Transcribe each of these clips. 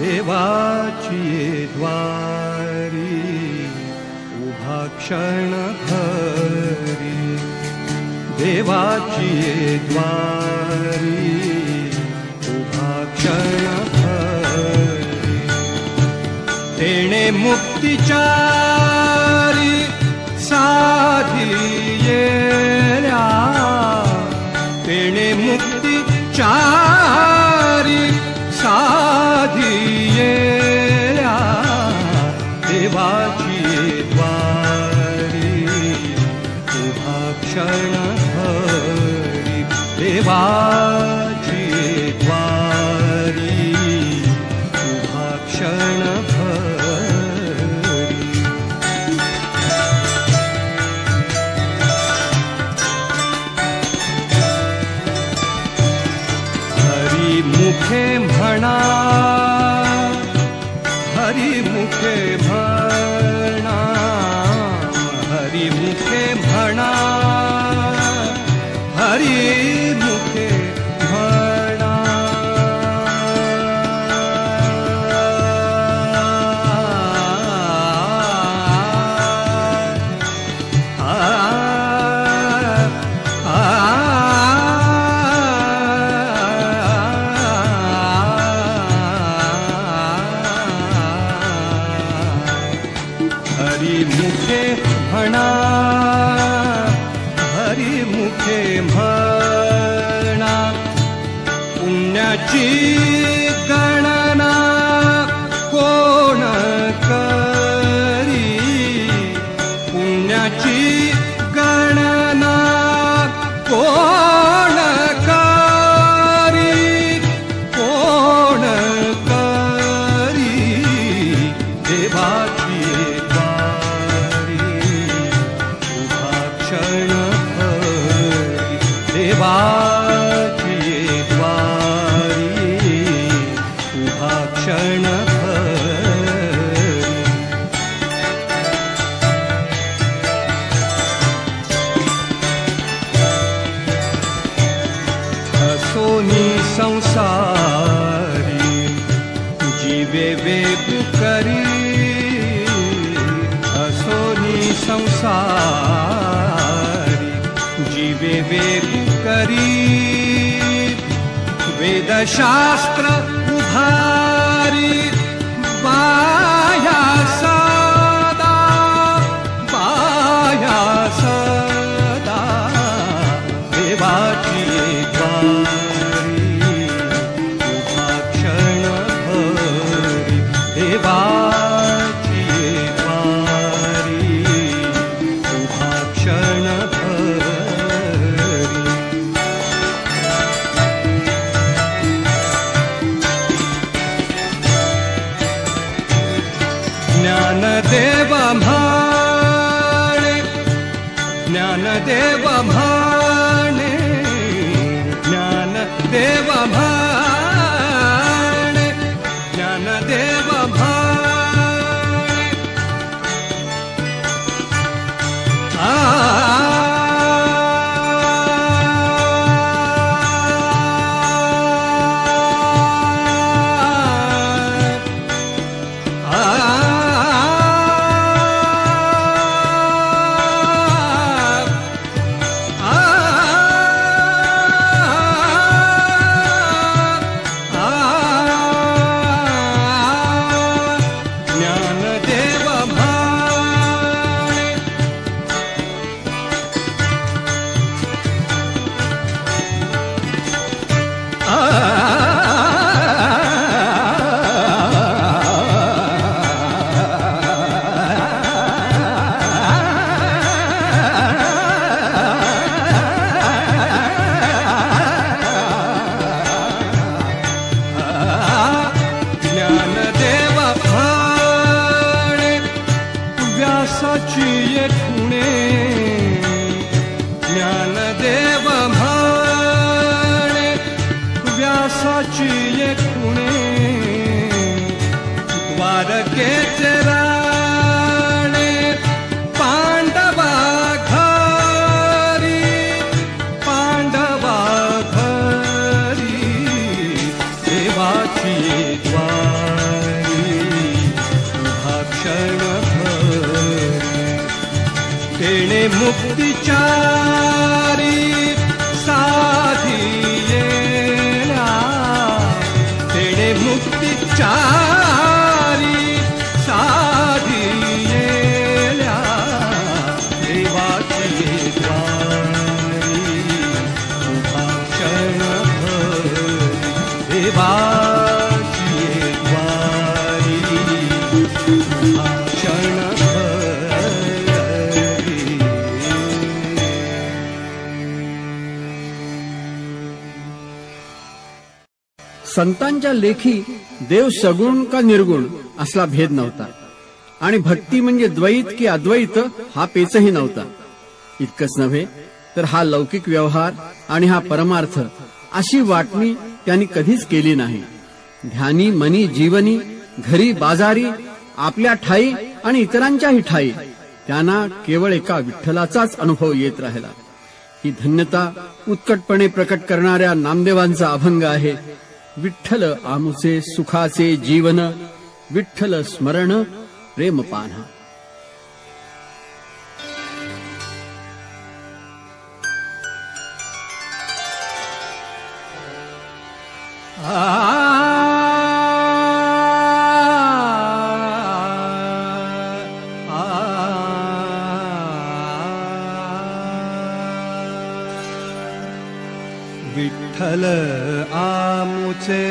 देवाची द्वारी उभा क्षणभरी, देवाची द्वारी उभा क्षणभरी, तेणे मुक्तिचारी साधी येल्या, तेणे मुक्तिचारी साधी येल्या, देवाची द्वारी उभा क्षणभरी, देवाची द्वारी उभा क्षणभरी. हरी मुखे म्हणा, हरी मुखे म्हणा, हरी मुखे म्हणा, हरी मुखे म्हणा. हरी मुखे म्हणा, हरी मुखे म्हणा, पुण्याची गणना कोण करी, पुण्याची गणना कोण करी, कोण करी, देवाची देवाची द्वारी उभा क्षणभरी. असोनी संसारी जीवे वेग करी, असोनी संसारी जीवे वेग करी, वेदशास्त्र उभारी बाया सदा, बाया सदा, देवाची द्वारी उभा क्षणभरी, देवाची द्वारी उभा क्षणभरी. ज्ञानदेव म्हणे, ज्ञानदेव म्हणे, ज्ञानदेव म्हणे, ज्ञानदेव म्हणे, तेणे मुक्तिचारी साधियेला, तेणे मुक्तिचारी साधियेला, देवाची द्वारी उभा क्षणभर, देवाची द्वारी उभा संतांच्या लेखी देव सगुण का निर्गुण असला भेद नव्हता आणि भक्ती म्हणजे द्वैत की अद्वैत हा पेचही नव्हता. इतकंच नव्हे तर हा लौकिक व्यवहार आणि हा परमार्थ अशी वाटणी त्यांनी कधीच केली नाही. ध्यानी मनी जीवनी घरी बाजारी आपल्या ठाई आणि इतरांच्याही ठाई त्यांना केवळ एका विठ्ठलाचाच अनुभव येत राहिला. ही धन्यता उत्कटपणे प्रकट करणाऱ्या नामदेवांचा अभंग आहे. विठ्ठल आमुचे सुखाचे जीवन, विठ्ठल स्मरण प्रेमपान. विठ्ठल आमुचे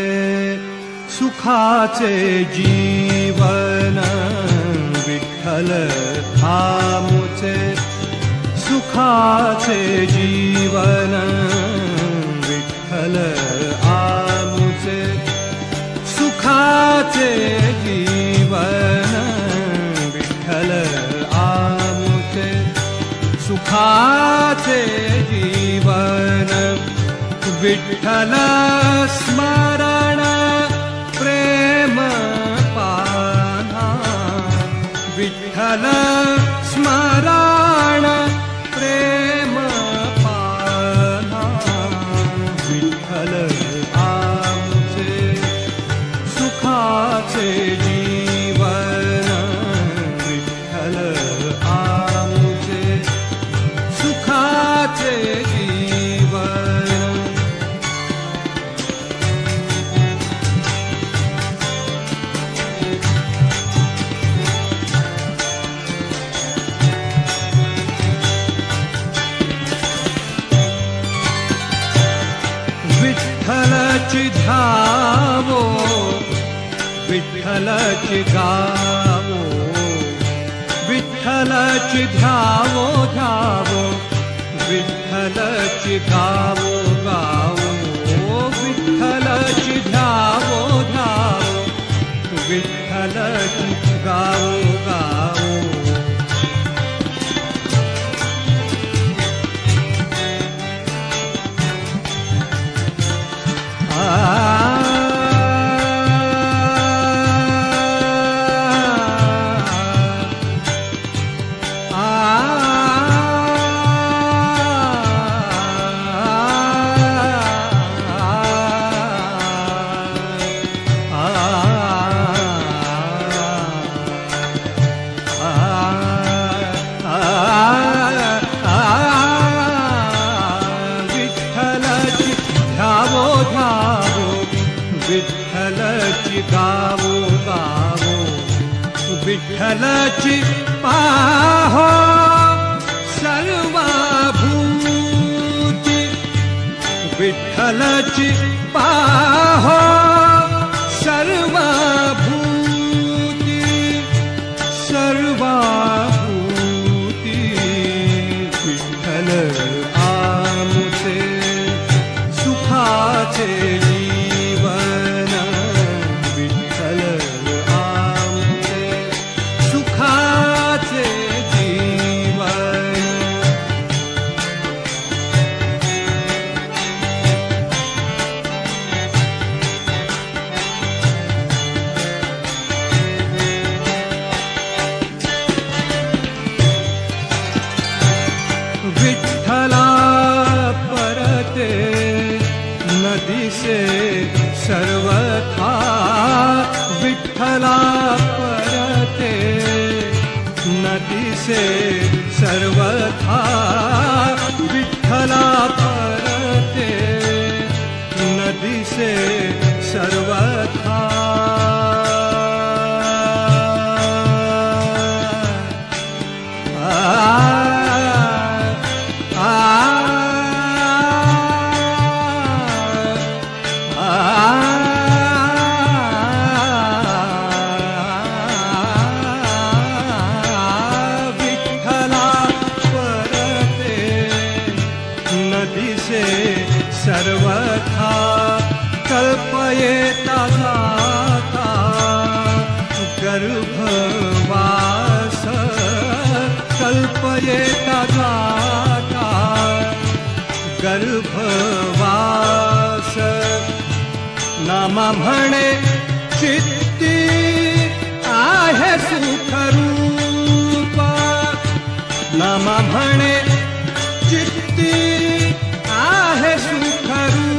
सुखाचे जीवन, विठ्ठल आमुचे सुखाचे जीवन, विठ्ठल आमुचे सुखाचे जीवन, विठ्ठल आमुचे सुखाचे जीवन, विठ्ठल स्मरण प्रेम पाना, विठ्ठल स्मरण प्रेम पाना, विठ्ठल आमचे सुखाचे जीवन, विठ्ठल आमचे सुखाचे जीवन. विठ्ठलची ध्यावो, विठ्ठलची गावो, विठ्ठलची ध्यावो ध्यावो, विठ्ठलची गावो गावो, विठ्ठलची ध्यावो ध्यावो, विठ्ठलची गावो गावो. विठ्ठलची गावो गावो, विठ्ठलची पाहो सर्वभूती, विठ्ठलची पाहो सर्वभूती, सर्वभूती, विठ्ठल आमुचे सुखाचे जीवन, विठ्ठल आमुचे सुखाचे जीवन. विठ्ठला परते नदीसे सर्वथा, विठ्ठला परते नदीसे सर्व येता जाता गर्भवास नामा म्हणे चित्ती आहे सुखरूप नामा म्हणे चित्ती आहे सुखरूप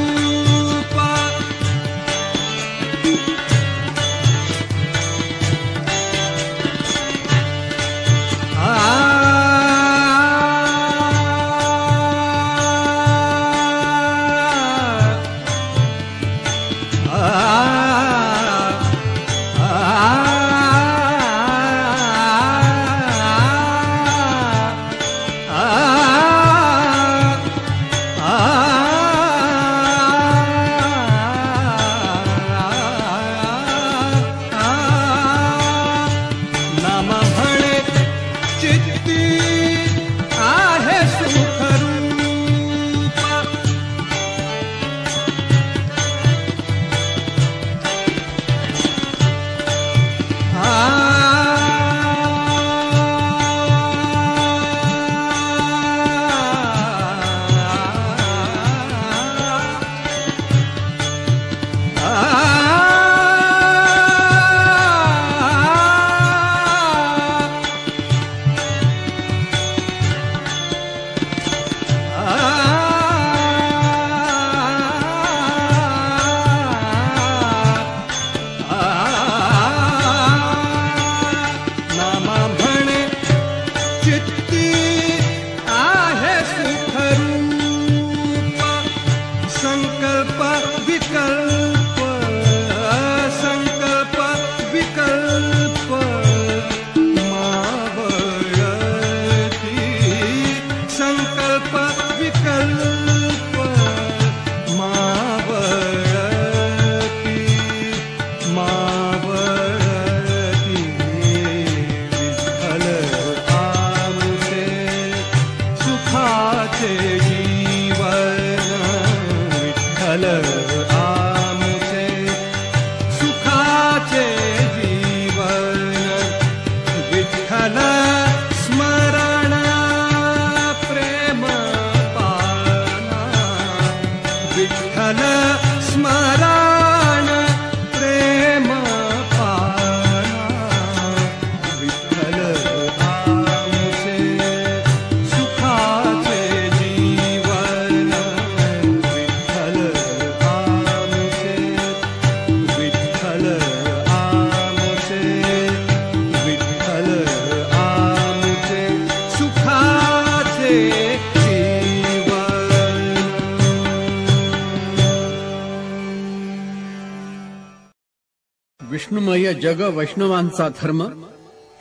विष्णुमय जग वैष्णवांचा धर्म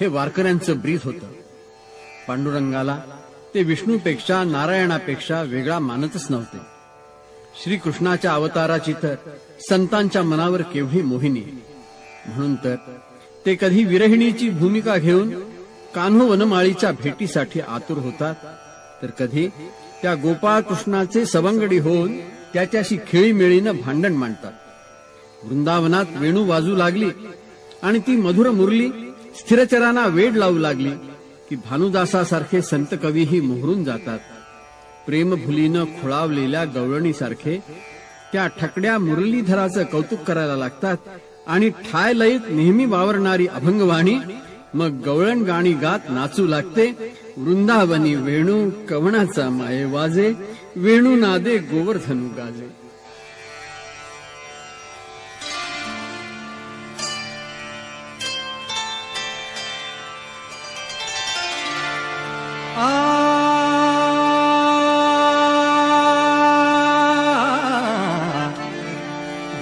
हे वारकऱ्यांचं ब्रीद होतं. पांडुरंगाला ते विष्णूपेक्षा नारायणापेक्षा वेगळा मानतच नव्हते. श्रीकृष्णाच्या अवताराची तर संतांच्या मनावर केवढी मोहिनी. म्हणून तर ते कधी विरहिणीची भूमिका घेऊन कान्हो वनमाळीच्या भेटीसाठी आतुर होतात, तर कधी त्या गोपाळ कृष्णाचे सवंगडी होऊन त्याच्याशी खेळीमेळीनं भांडण मांडतात. वृंदावनात वेणू वाजू लागली आणि ती मधुर मुरली स्थिरचरांना वेड लावू लागली की भानुदासासारखे संत कवीही मोहरून जातात. प्रेमभुलीनं खुळावलेल्या गवळणीसारखे त्या ठकड्या मुरलीधराचं कौतुक करायला लागतात आणि ठाय लयीत नेहमी वावरणारी अभंगवाणी मग गवळण गाणी गात नाचू लागते. वृंदावनी वेणू कवणाचा माये वाजे, वेणू नादे गोवर्धनु गाजे.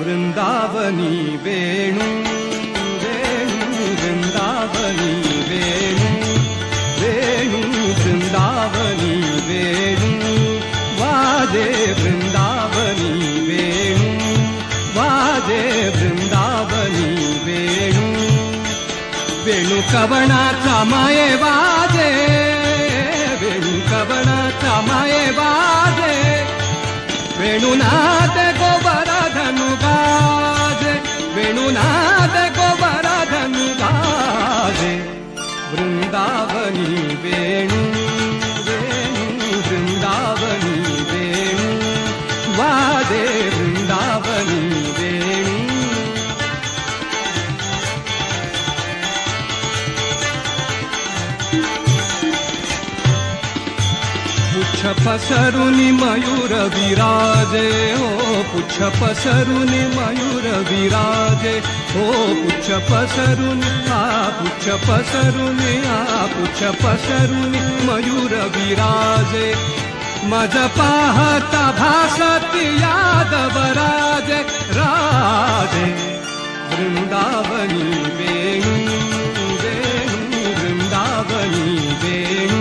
वृंदावनी वेणु वेणु वृंदावनी वेणु वेणु वृंदावनी वेणु वाजे वृंदावनी वेणु वाजे वृंदावनी वेणु वेणु कवणाचा माये वाजे वेणु कवणाचा माये वाजे वेणुनाद गोवर्धनु गाजे वेणुनाद गोवर्धनु गाजे वृंदावनी वेणु पुच्छ पसरुनि मयूर विराजे हो पुच्छ पसरुनि मयूर विराजे हो पुच्छ पसरुनि पुच्छ पसरुनि पुच्छ पसरुनि मयूर विराजे मज पाहता भासती यादव राजे राजे वृंदावनी वेणु वेणु वृंदावनी वेणु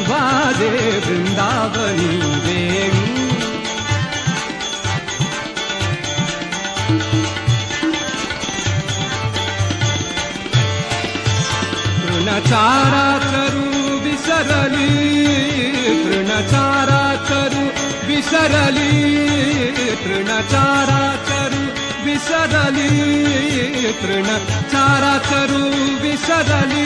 वाजे वृंदावनी वेणु तृणचारा चरु विसरली तृणचारा चरु विसरली तृणचारा चरु विसरली तृणचारा चरु विसरली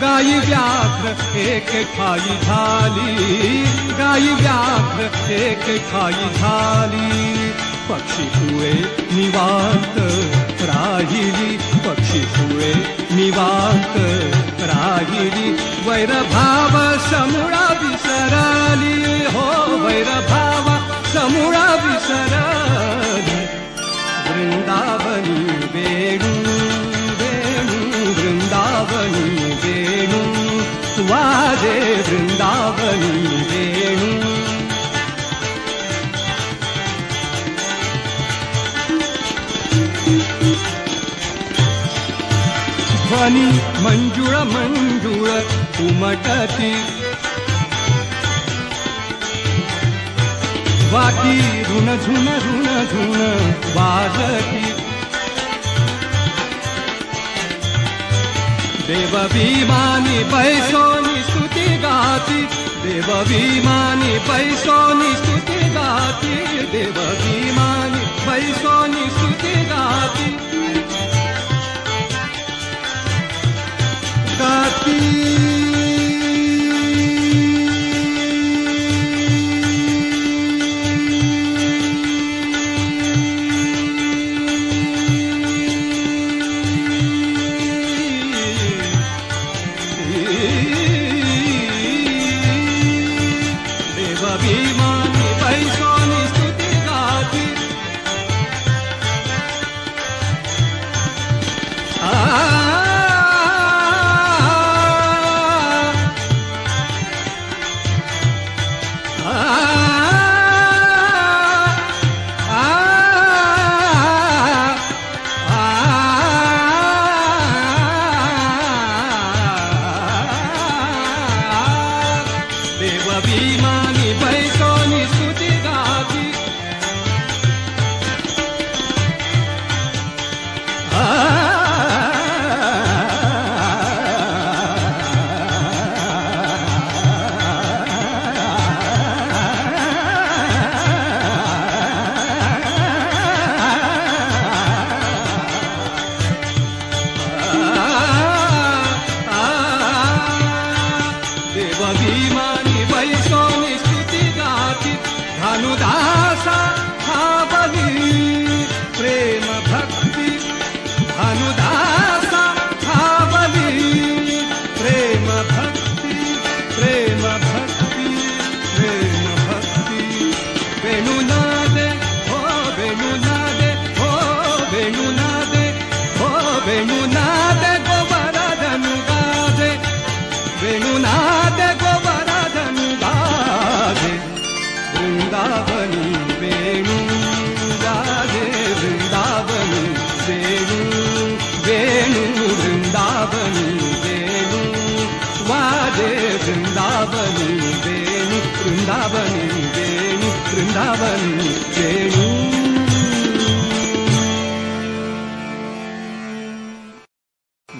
गाई व्याघ्र एक खाई झाली गाई व्याघ्र एक खाई झाली पक्षी हुए निवांत राहिली पक्षी हुए निवांत राहिली वैरभाव समूळा विसरली हो वैरभाव समूळा विसरली वृंदावनी वेणु वेणु वृंदावनी वेणु वाजे वृंदावनी वेणु ध्वनि मंजुळ मंजुळ उमटती वाकी ऋण झुन वाजती देव विमानी पैसोनी स्तुती गाती देव विमानी पैसोनी स्तुती गाती देव विमानी पैसोनी स्तुती गाती गाती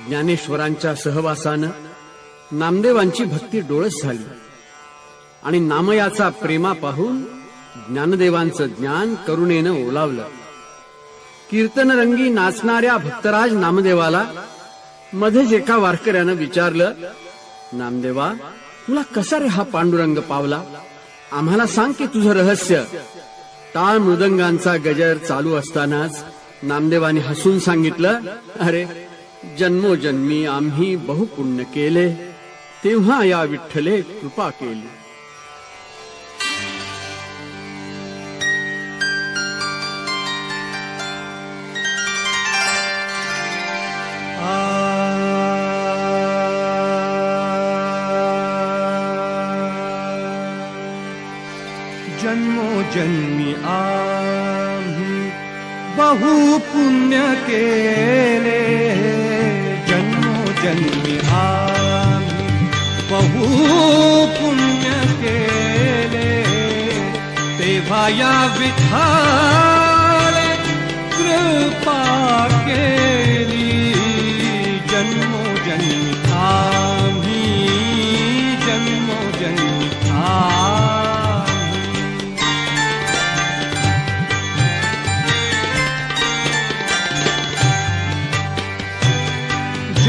ज्ञानेश्वरांच्या सहवासानं नामदेवांची भक्ती डोळस झाली आणि नामयाचा प्रेमा पाहून ज्ञानदेवांचं ज्ञान करुणेनं ओलावलं. कीर्तनरंगी नाचणाऱ्या भक्तराज नामदेवाला मध्येच एका वारकऱ्यानं विचारलं, नामदेवा, तुला कसा रे हा पांडुरंग पावला? आम्हाला सांग की तुझं रहस्य. टाळ मृदंगांचा गजर चालू असतानाच नामदेवाने हसून सांगितलं, अरे जन्मोजन्मी आम्ही बहुपुण्य केले, तेव्हा या विठ्ठले कृपा केली. जन्मोजन्मी आम्ही बहु पुण्य केले, जन्मोजन्मी आम्ही बहु पुण्य केले, तेव्हा या विठ्ठल कृपा केली, जन्मोजन्मी आम्ही, जन्मोजन्मी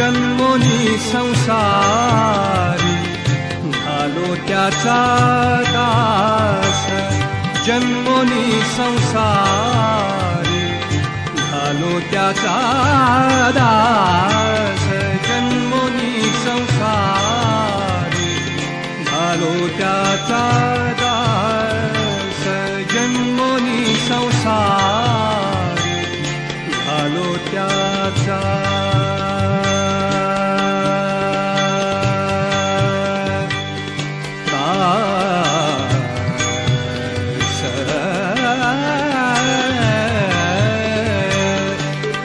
जन्मोनी संसारी झालो त्याचा दास, जन्मोनी संसारी झालो त्याचा दास, जन्मोनी संसारी झालो त्याचा दास, जन्मोनी संसारी झालो त्याचा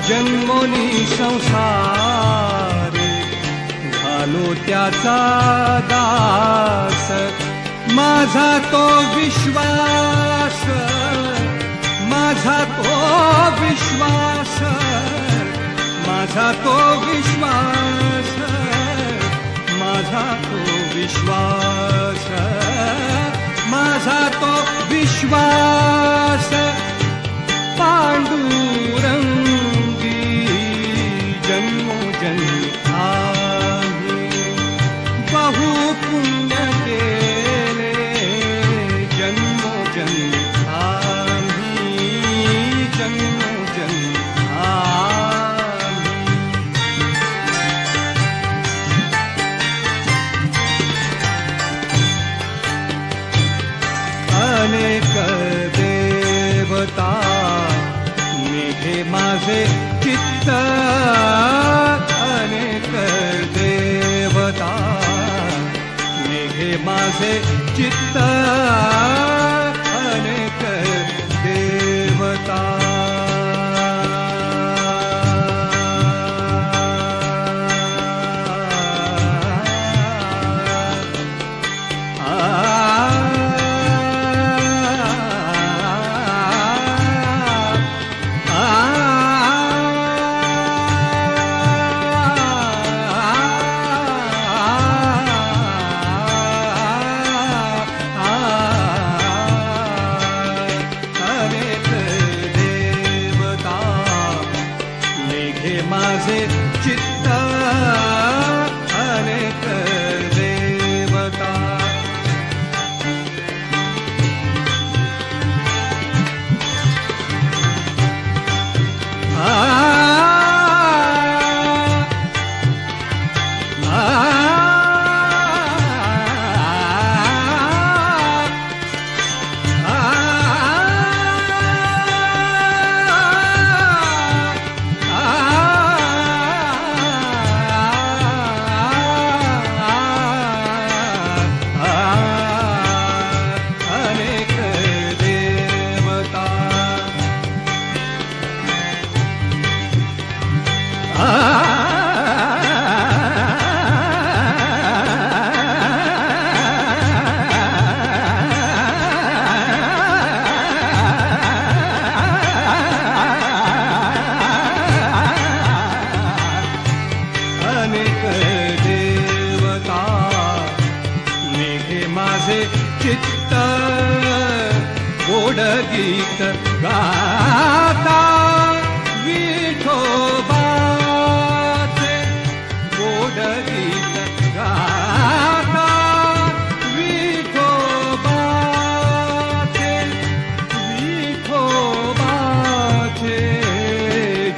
जन्मोनी संसारी झालो त्याचा दास, माझा तो विश्वास, माझा तो विश्वास, माझा तो विश्वास, माझा तो विश्वास, माझा तो विश्वास पांडुरंगी, जन्मोजन्मी आम्ही बहु पुण्य केले, जन्मोजन्मी आम्ही, जन्मोजन्मी अनेक देवता निघे माझे चित्त, अनेक देवता निघे माझे चित्त, अनेक देवता माझे चित्त, अनेक देवता माझे चित्त, गोड गीत गाता विठोबाचे, गोड गीत गाता विठोबाचे, विठोबाचे,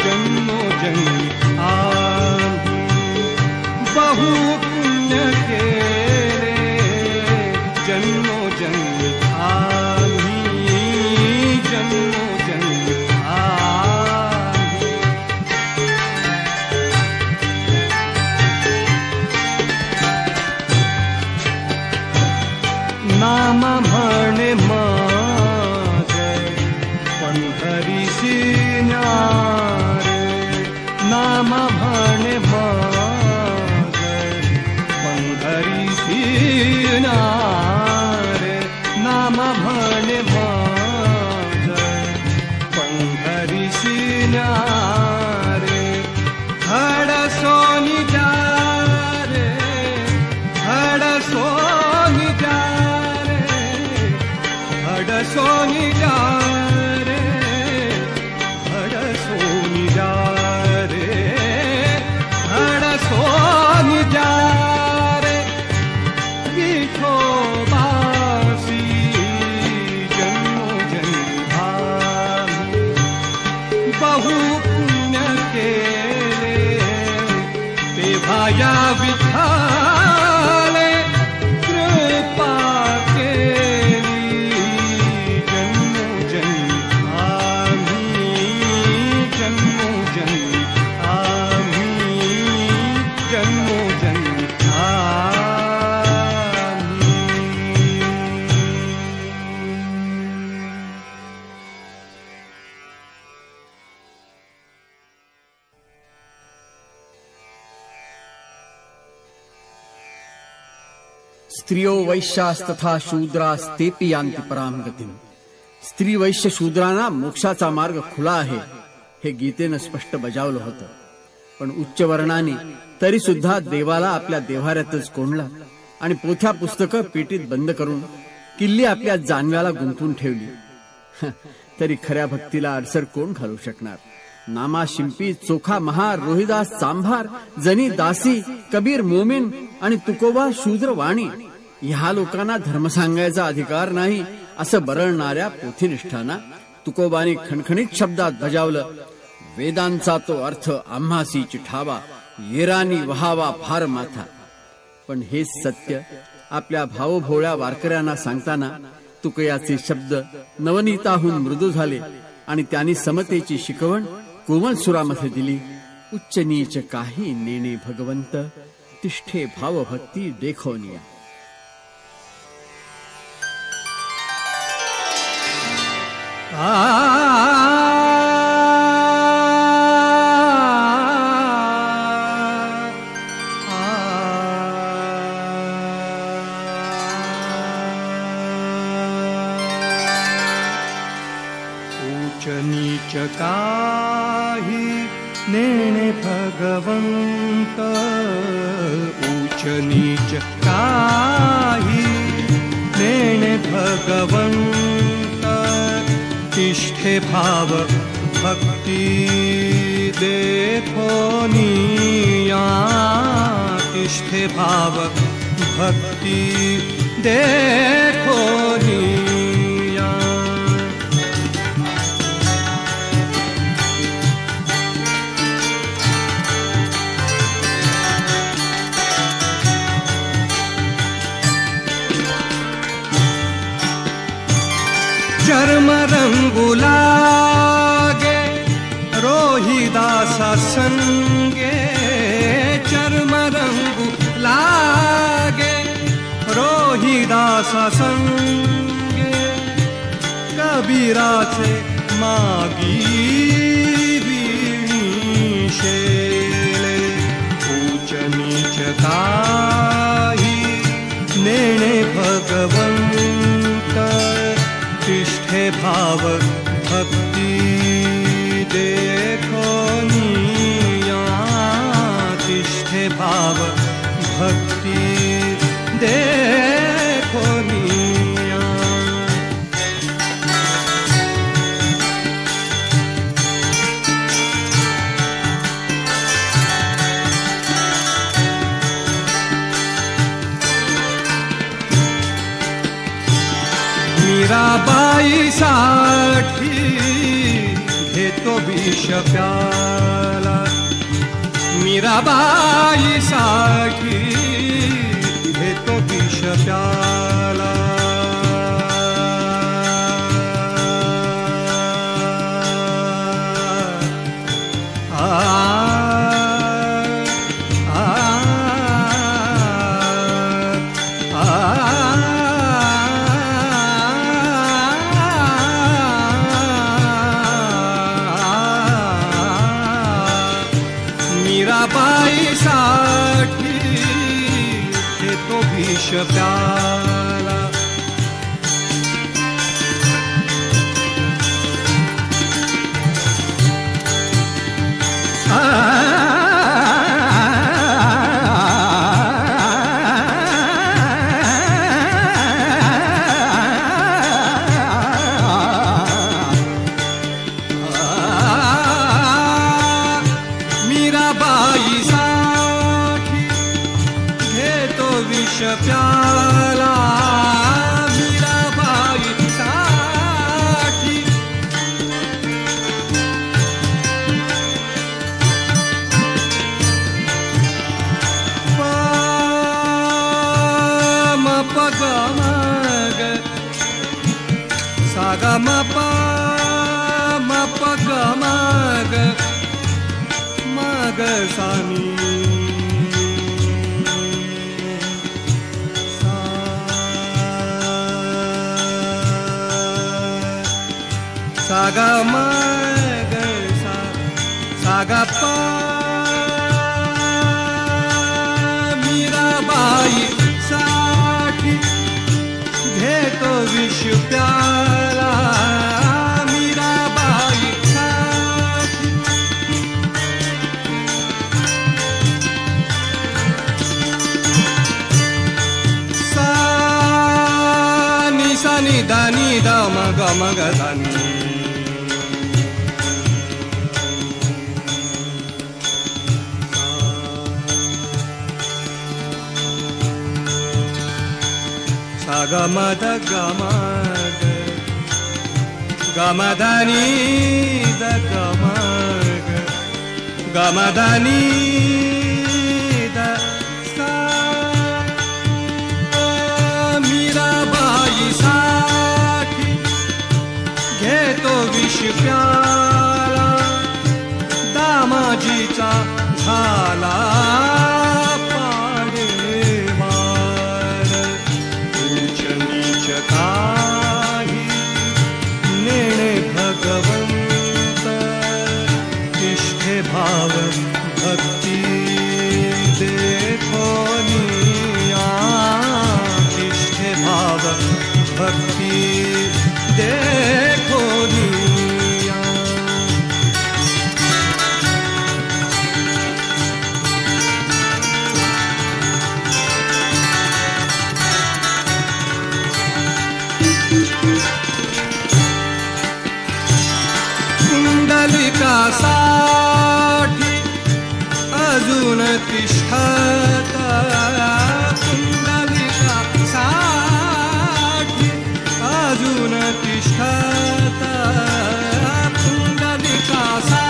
जन्मोजन्मी आम्ही बहु पुण्य केले, जन्मोजन्मी आम्ही, जन्मोजन्मी आम्ही. नाम म्हणे पंढरीसी न्यारे नाम म्हणे माझ पंढरीसी न्यारे नाम म्हणे माझ पंढरीसी न्यारे हडसोनी जा रे हडसोनी जा रे हडसोनी जा सोनी जा रे विठोबासी जन्मोजन्मी बहु पुण्य केले तेव्हा या विठाले कृपा केली जन्मोजन्मी जन्मोजन्मी स्त्रियो वैश्यास्तथा शूद्रास्तेपि यान्ति पराम गतिम. स्त्री वैश्य शूद्रांना मोक्षाचा मार्ग खुला आहे हे गीतेनं स्पष्ट बजावलं होतं. पण उच्च वर्णाने तरी सुद्धा देवाला आपल्या देव्हाऱ्यातच कोंडला आणि पोथ्या पुस्तकं पेटीत बंद करून किल्ली आपल्या जानव्याला गुंतवून ठेवली. तरी खऱ्या भक्तीला अडसर कोण घालू शकणार. नामा शिंपी चोखा महार रोहिदास चांभार जनी दासी कबीर मोमीन आणि तुकोबा शूद्र वाणी ह्या लोकांना धर्म सांगायचा अधिकार नाही असं बरळणाऱ्या पोथीनिष्ठांना तुकोबाने खणखणीत शब्दात बजावलं. वेदांचा तो अर्थ आम्हासी चिठावा येरानी वहावा फार माथा. पण हेच सत्य आपल्या भावभोळ्या वारकऱ्यांना सांगताना तुकयाचे शब्द नवनीताहून मृदू झाले आणि त्यांनी समतेची शिकवण कोमल सुरामध्ये दिली. उच्च नीच काही नेणे भगवंत तिष्ठे भावभक्ती देखोनिया. ऊच नीच काही नेणे भगवंत ऊच नीच काही नेणे भगवंत तिष्ठे भाव भक्ती देखोनिया तिष्ठे भाव भक्ती देखोनिया. चर्म रंगू लागे रोहिदासा संगे चर्म रंगू लागे रोहिदासा संगे कबीराचे मागी विणीशेले ऊच नीच काही नेणे भगवंत तिष्ठे भाव भक्ती देखोनिया तिष्ठे भाव भक्ती देखोनिया. मीराबाई साठी घेतो विष प्याला मीराबाई साठी घेतो विष प्याला. ग म प ग म ग सा नी सा ग म ग सा ग प मीराबाई साठी घेतो विष प्याला मीराबाई साठी सा नि दा नि द म ग सा नि सा ग म द ग म ग म द नि द ग म ग म द नि द सा मीराबाई साठी घेतो विष प्याला दामाजीचा झाला काही नेणे भगवंत तिष्ठे भाव भक्ती देखोनिया तिष्ठे भाव भक्ती देखोनिया साठी अजून तिष्ठत पुंडलिकासाठी अजून तिष्ठत पुंडलिकासाठी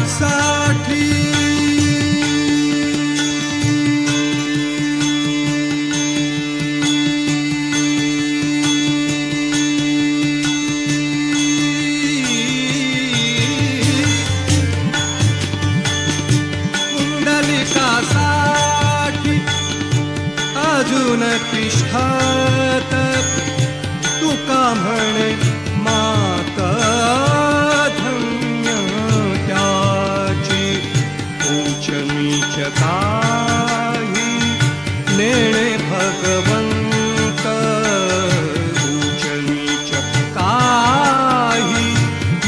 साठी पुंडलिकासाठी अजून तिष्ठत तुका म्हणे मात काही नेणे भगवंत ऊच नीच काही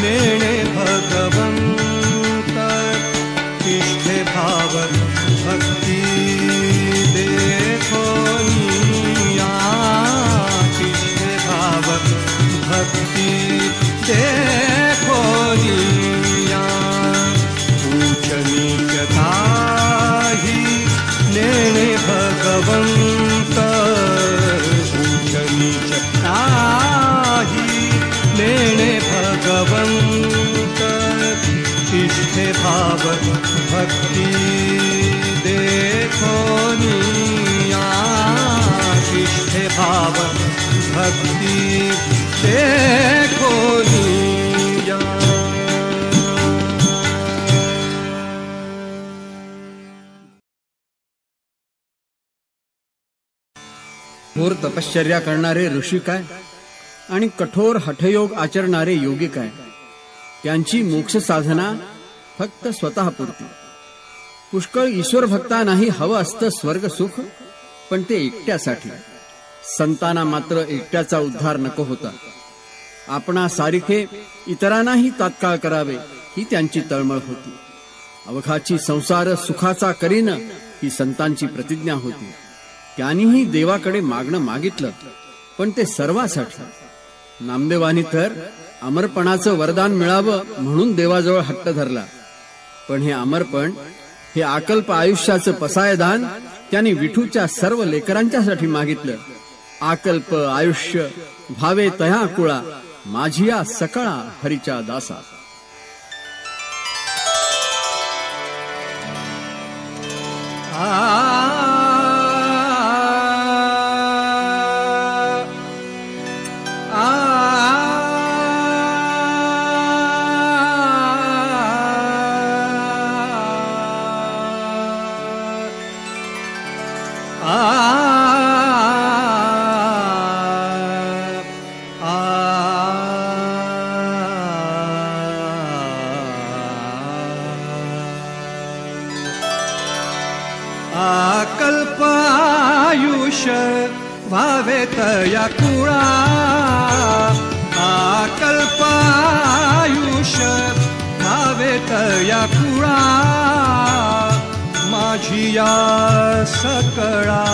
नेणे भगवंत तिष्ठे भाव भक्ती देखोनिया तिष्ठे भाव भक्ती देखोनिया ऊच नीच काही नेणे भगवंत ऊच नीच काही नेणे भगवंत तिष्ठे भाव भक्ती देखोनिया तिष्ठे भाव भक्ती देखोनिया घोर तपश्चर्या करणारे ऋषी काय आणि कठोर हठयोग आचरणारे योगी काय, त्यांची मोक्ष साधना फक्त स्वतःपुरती. पुष्कळ ईश्वर भक्तांनाही हवं असतं स्वर्ग सुख, पण ते एकट्यासाठी. संतांना मात्र एकट्याचा उद्धार नको होता. आपणा सारिखे इतरांनाही तात्काळ करावे ही त्यांची तळमळ होती. अवघाची संसार सुखाचा करीन ही संतांची प्रतिज्ञा होती. त्यांनीही देवाकडे मागणं मागितलं, पण ते सर्वासाठी. नामदेवानी तर अमरपणाचं वरदान मिळावं म्हणून देवाजवळ हट्ट धरला, पण हे अमरपण, हे अकल्प आयुष्याचं पसायदान त्यांनी विठूच्या सर्व लेकरांच्यासाठी मागितलं. अकल्प आयुष्य भावे तया कुळा, माझिया सकळा हरीच्या दासा. अकल्पायुष्य भावे तया कुळा, अकल्पायुष्य भावे तया कुळा, माझिया सकळा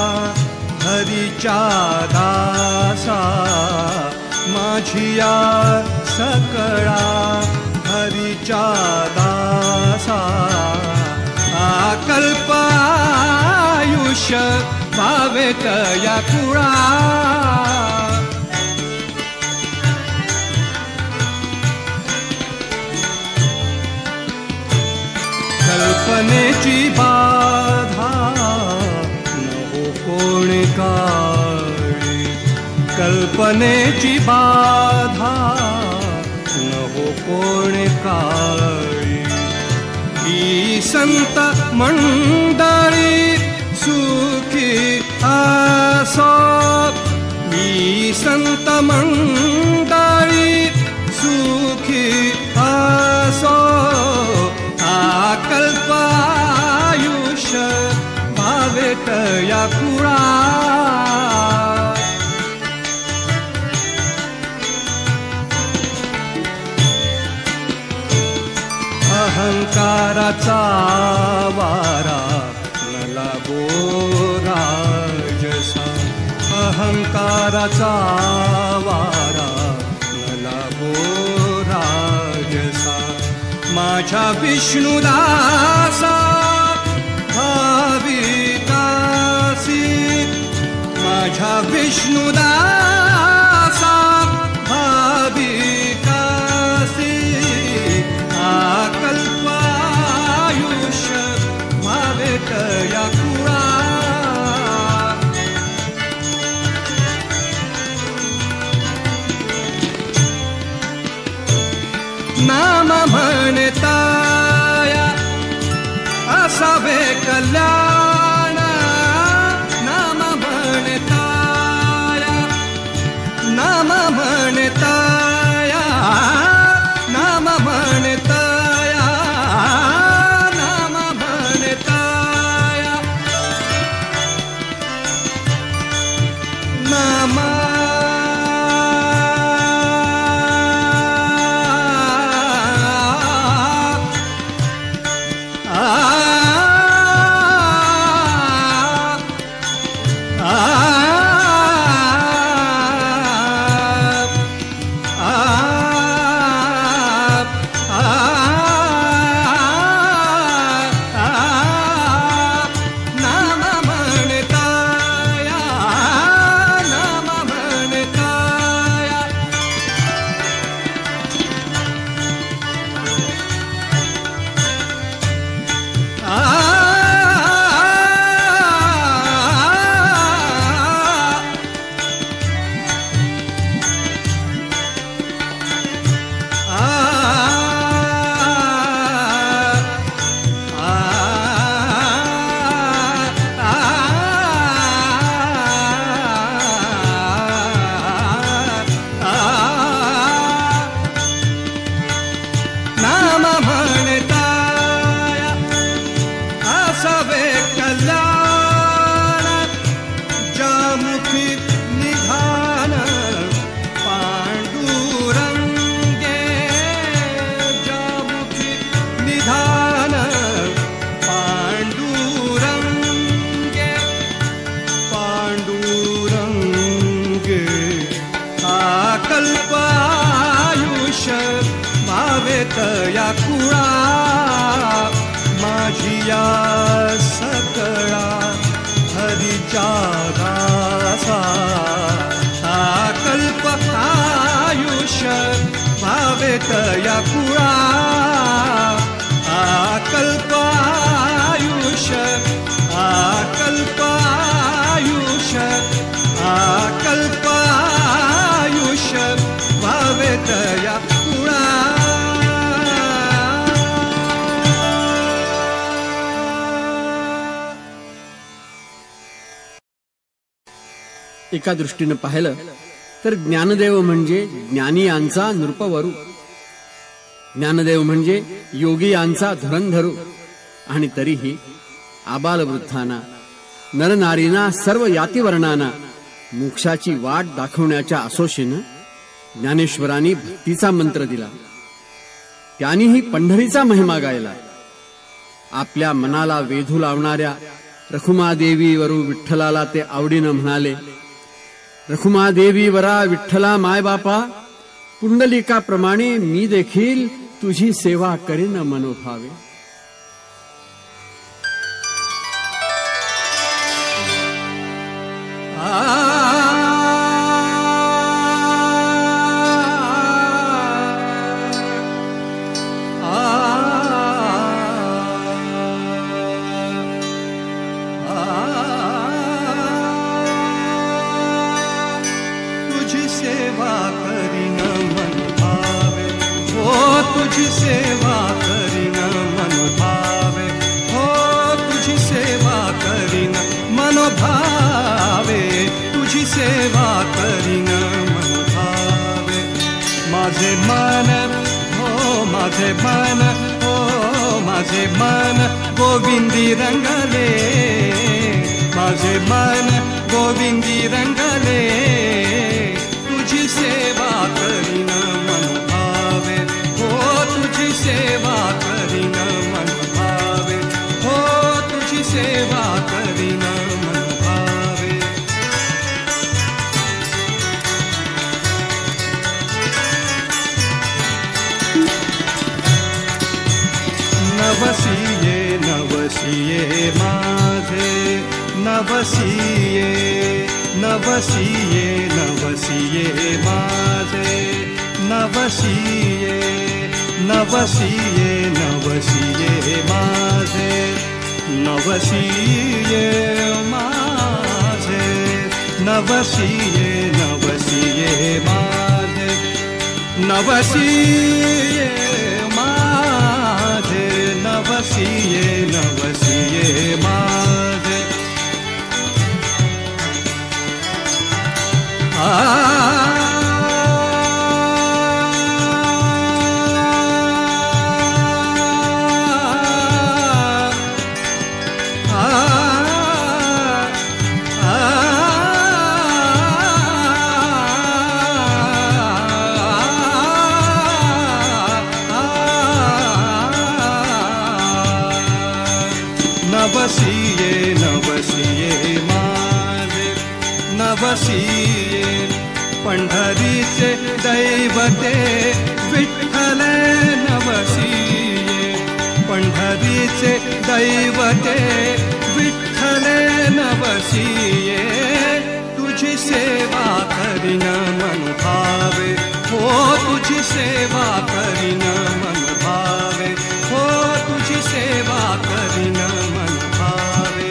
हरीच्या दासा, माझिया सकळा हरीच्या दासा. अकल्पायुष्य भावे तया कुळा, कल्पनेची बाधा नको कोण काळी, कल्पनेची बाधा नको कोण काळी. ही संत मंडळी सुखी असो, ही संत मंडळी सुखी असो. अकल्पायुष्य भावे तया कुळा, अहंकाराचा वारा न लागो राजसा, अहंकाराचा वारा न लागो राजसा. माझ्या विष्णुदासा भाविकासी, माझ्या विष्णुदासा भाविकासी. अकल्पायुष्य भावे तया कुळा, नाम म्हणताया असावे कल्याण, नाम म्हणताया, नाम म्हणताया, नाम म्हणताया, नाम म्हणताया. नाम नाम म्हणताया, नाम या कुळा माझी या सकळा हरीच्या दासा हा कल्प आयुष्य भावेत या कुळा हा कल्प आयुष्य हा कल्प आयुष्य हा कल्प आयुष्य भावेत या कुळा एका दृष्टीनं पाहिलं तर ज्ञानदेव म्हणजे ज्ञानी यांचा नृपवरू, ज्ञानदेव म्हणजे योगी यांचा धुरंधरू, आणि तरीही आबालवृद्धांना नरनारींना सर्व यातीवर्णांना मोक्षाची वाट दाखवण्याच्या आसोशीनं ज्ञानेश्वरांनी भक्तीचा मंत्र दिला. त्यांनीही पंढरीचा महिमा गायला. आपल्या मनाला वेधू लावणाऱ्या रखुमादेवीवरू विठ्ठलाला ते आवडीनं म्हणाले, रखुमादेवीवरा विठ्ठला मायबापा, पुंडलिकाप्रमाणे मी देखील तुझी सेवा करीन मनोभावे. तुझी सेवा करीन मन भावे, हो तुझी सेवा करीन मन भावे, हो तुझी सेवा करीन मन भावे, तुझी सेवा करीन मन भावे. माझे मन हो माझे मन हो माझे मन गोविंदी रंगले, माझे मन गोविंदी रंगले, तुझी सेवा करीन मन भावे, हो तुझी सेवा करीन मन भावे, हो तुझी सेवा करीन मन भावे. नवसिये नवसिये माझे, नवसिये नवसिये नवसिये माझे, नवसिये नवसिये नवसिये माझे, नवसिये माझे, नवसिये नवसिये माझे, नवसिये माझे, नवसिये नवसिये माझे. नवसिये नवसिये माझे, नवसिये पंढरीचे दैवते विठ्ठल नवसिये, पंढरीचे दैवते विठ्ठल नवसिये, तुझी सेवा करीन मन भावे, हो तुझी सेवा करीन मन भावे, हो तुझी सेवा करीन मन भावे.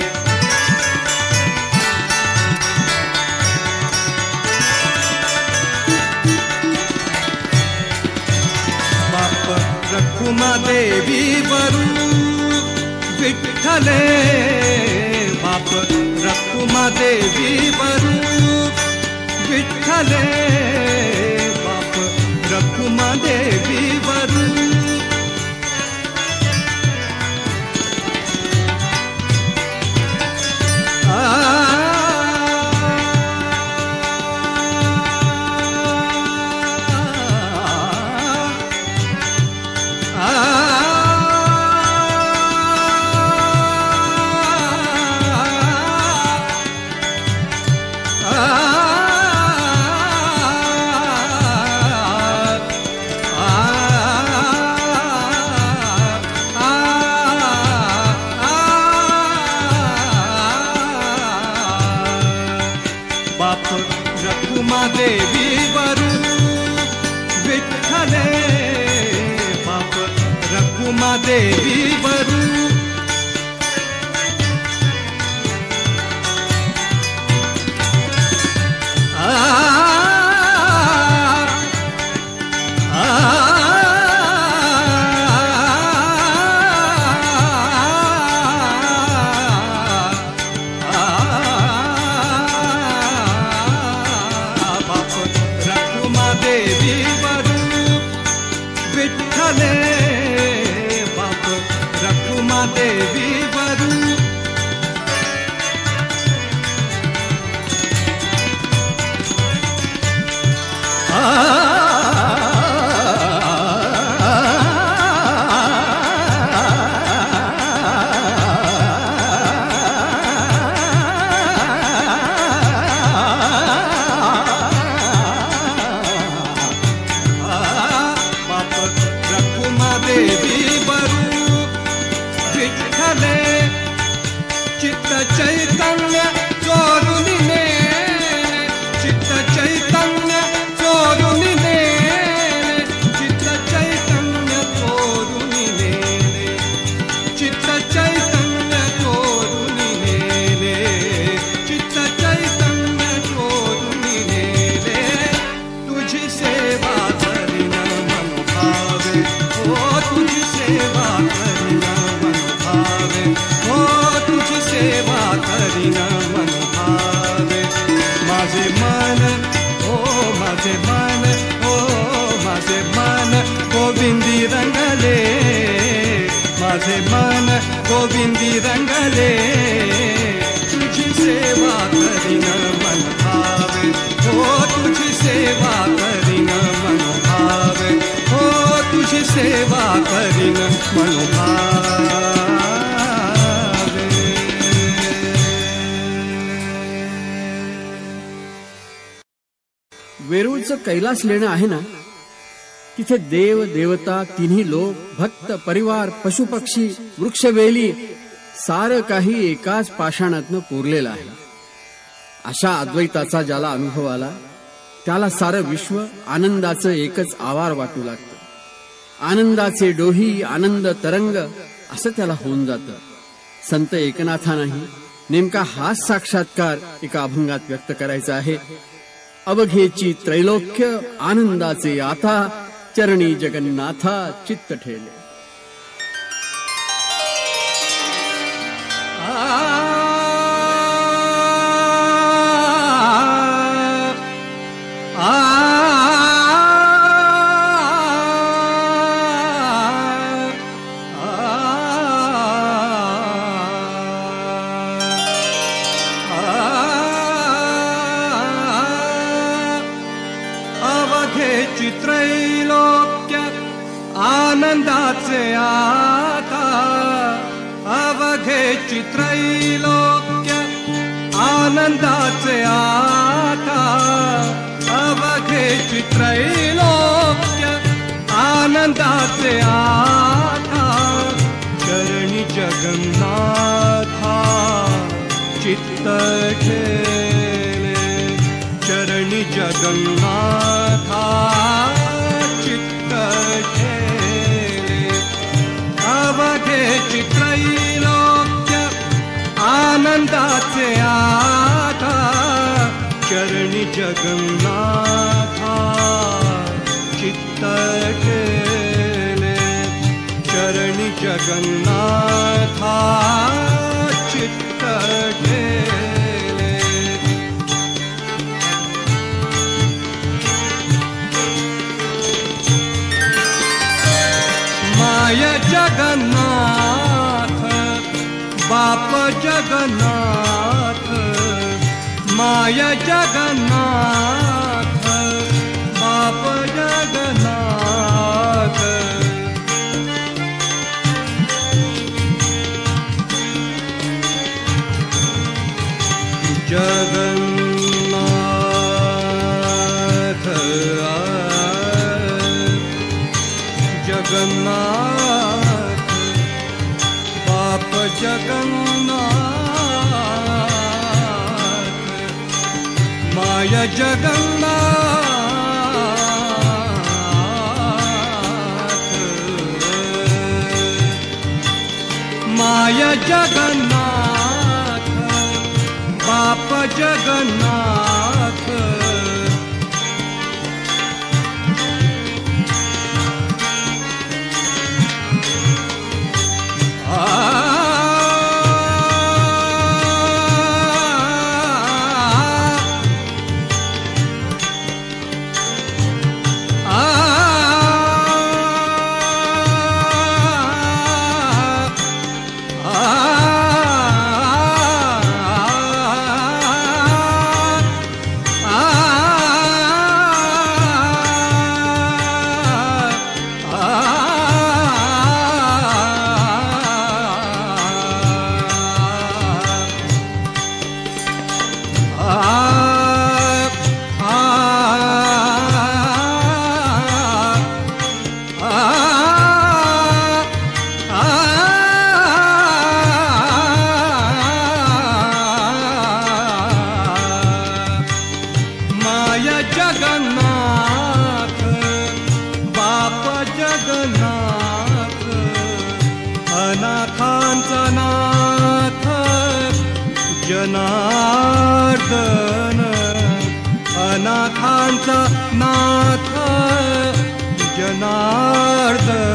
बाप रखुमादेवी वरू विठ्ठले, बाप रखुमादेवी वरू विठ्ठले, बाप रखुमादेवी वरू बाप रखुमा देवी वरू विठ्ठले बाप रखुमा देवी वरू माझे मन गोविंदी रंगले तुझी सेवा करीन मन भावे हो तुझी सेवा करीन मन भावे हो तुझी सेवा करीन मन भावे। वेरूळचं कैलास लेणं आहे ना, तिथे देव देवता तिन्ही लोक भक्त परिवार पशुपक्षी वृक्षवेली सारं काही एकाच पाषाणातनं कोरलेलं आहे. अशा अद्वैताचा ज्याला अनुभव आला त्याला सारं विश्व आनंदाचं एकच आवार वाटू लागतं. आनंदाचे डोही आनंद तरंग असं त्याला होऊन जातं. संत एकनाथांनाही नेमका हाच साक्षात्कार एका अभंगात व्यक्त करायचा आहे. अवघेची त्रैलोक्य आनंदाचे आता चरणी जगन्नाथा चित्त ठेले. अवघेची त्रैलोक्य आनंदाचे आता अवघेची त्रैलोक्य आनंदाचे आता अवघेची त्रैलोक्य आनंदाचे आता चरणी जगन्नाथा चित्त ठेले चरणी जगन्नाथा चित्त ठेले अवघेची त्रैलोक्य आनंदाचे आता चरणी जगन्नाथा चित्त ठेले चरणी जगन्नाथा चित्त ठेले. माय जगन्नाथ बाप जगन्नाथ माय जगन्नाथ बाप जगन्नाथ जगन्नाथ जगन्नाथ बाप जगन्नाथ माय जगन्नाथ माय जगन्नाथ बाप जगन्नाथ जगन्नाथ बाप जगन्नाथ अनाथांचा नाथ जनार्दन अनाथांचा नाथ जनार्दन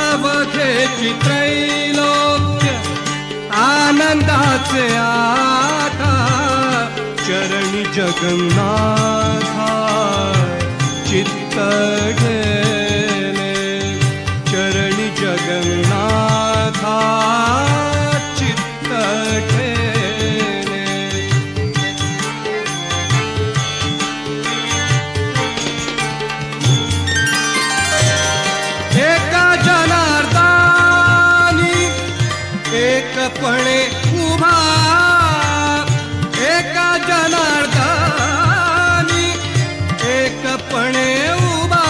अवघेची त्रैलोक्य आनंदाचे आता चरणी जगन्नाथा चित्त गेले चरणी जगन्नाथा चित्त गेले एका जनार्दनी एकपणे उभा एका जनार्दनी एकपणे उभा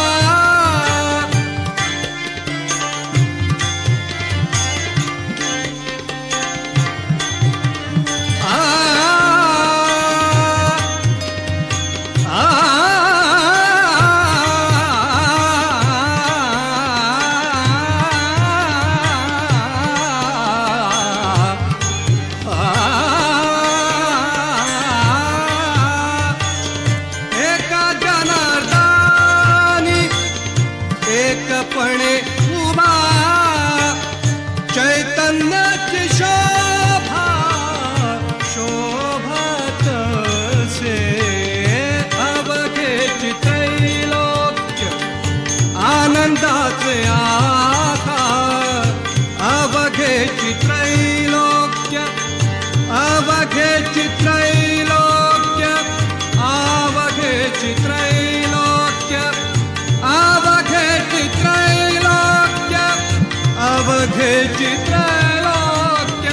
एकपणे उभा चैतन्याची शोभा शोभत से अवघेची त्रैलोक्य आनंदाचे आता अवघेची त्रैलोक्य अवघेची त्रैलोक्य अवघेची त्रैलोक्य अवघेची त्रैलोक्य अवघेची त्रैलोक्य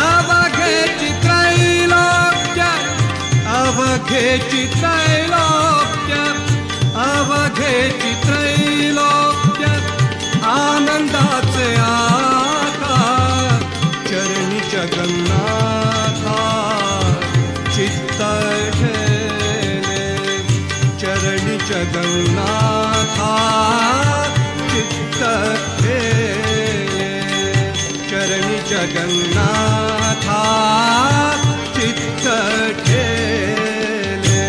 अवघेची त्रैलोक्य अवघेची त्रैलोक्य अवघेची त्रैलोक्य आनंदाचे आता चरणी जगन्नाथा चित्त गेले चरणी जगन्नाथा चित्त गेले चरणी जगन्नाथा चित्त गेले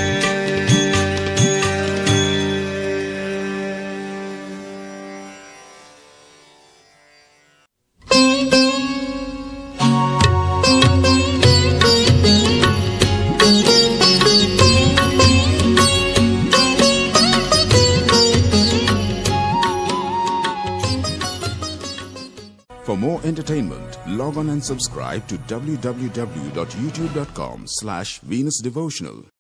For more entertainment, log on and subscribe to www.youtube.com/VenusDevotional.